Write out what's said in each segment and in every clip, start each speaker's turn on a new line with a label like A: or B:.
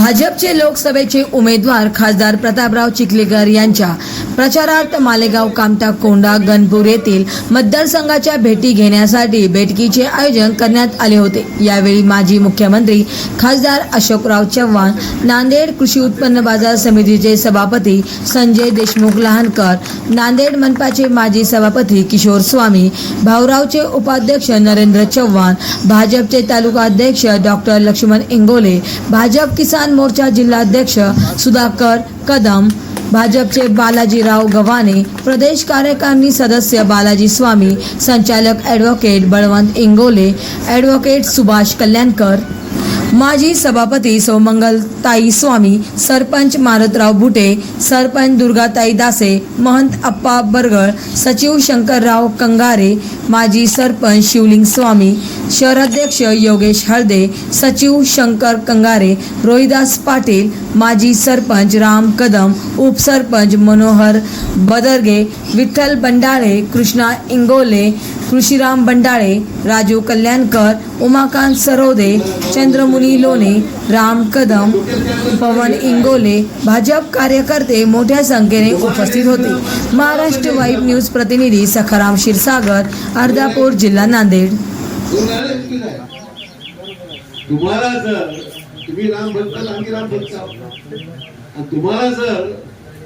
A: भाजपचे लोकसभेचे उमेदवार खासदार प्रतापराव चिखलीकर यांच्या प्रचारार्थ मालेगाव, कामठा, कोंढा, गणपूर येथील मतदारसंघाच्या भेटी घेण्यासाठी बैठकीचे आयोजन करण्यात आले होते। यावेळी माजी मुख्यमंत्री खासदार अशोकराव चव्हाण, नांदेड कृषी उत्पन्न बाजार समितीचे सभापती संजय देशमुख लहानकर, नांदेड मनपाचे माजी सभापती किशोर स्वामी, भाऊरावचे उपाध्यक्ष नरेंद्र चव्हाण, भाजपचे तालुका अध्यक्ष डॉक्टर लक्ष्मण इंगोले, भाजप किसान मोर्चा जिल्हाध्यक्ष सुधाकर कदम, भाजपचे बालाजीराव गव्हाणे, प्रदेश कार्यकारिणी सदस्य बालाजी स्वामी, संचालक ॲडव्होकेट बळवंत इंगोले, ॲडव्होकेट सुभाष कल्याणकर, माजी सभापती सौमंगलताई स्वामी, सरपंच मारुतराव बुटे, सरपंच दुर्गाताई दासे, महंत अप्पा बरगळ, सचिव शंकरराव कंगारे, माजी सरपंच शिवलिंग स्वामी, शहराध्यक्ष योगेश हळदे, सचिव शंकर कंगारे, रोहिदास पाटील, माजी सरपंच राम कदम, उपसरपंच मनोहर बदरगे, विठ्ठल बंडाळे, कृष्णा इंगोले, कृषीराम बंडाळे, राजू कल्याणकर, उमाकांत सरोदे, चंद्रमुनी लोणे, राम कदम, पवन इंगोले, भाजप कार्यकर्ते मोठ्या संख्येने उपस्थित होते। महाराष्ट्र वाईब न्यूज प्रतिनिधी सखाराम क्षीरसागर, अर्धापूर, जिल्हा नांदेड।
B: तुम्हाला जर तुम्ही राम भक्त आम्ही राम भक्त आणि तुम्हाला जर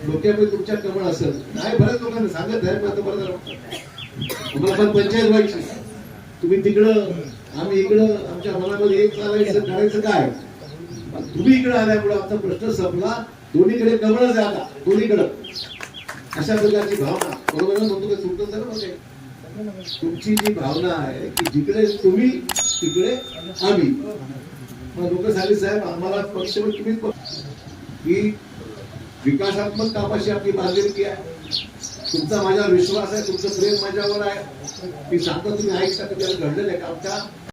B: डोक्यामध्ये तुमच्या कमळ असेल, नाही बऱ्याच लोकांना सांगत आहे पण आता बरं आम्हाला पण पंचायत व्हायची, तुम्ही तिकडं आम्ही इकडं, आमच्या मनामध्ये एक चालायचं करायचं काय, तुम्ही इकडे आल्यामुळे आमचा प्रश्न संपला। दोन्हीकडे कमळच आहे आता, दोन्हीकडं अशा प्रकारची भावना बरोबर म्हणतो का सुटत झालं म्हणजे तुमची जी भावना आहे की जिकडे तुम्ही तिकडे आम्ही, मग लोक झाले साहेब आम्हाला पक्ष तुम्ही ही विकासात्मक कामाशी आपली बांधिलकी आहे, तुमचा माझ्यावर विश्वास आहे, तुमचं प्रेम माझ्यावर आहे। मी सांगतो तुम्ही ऐकता की त्याला घडलेलं आहे का आमच्या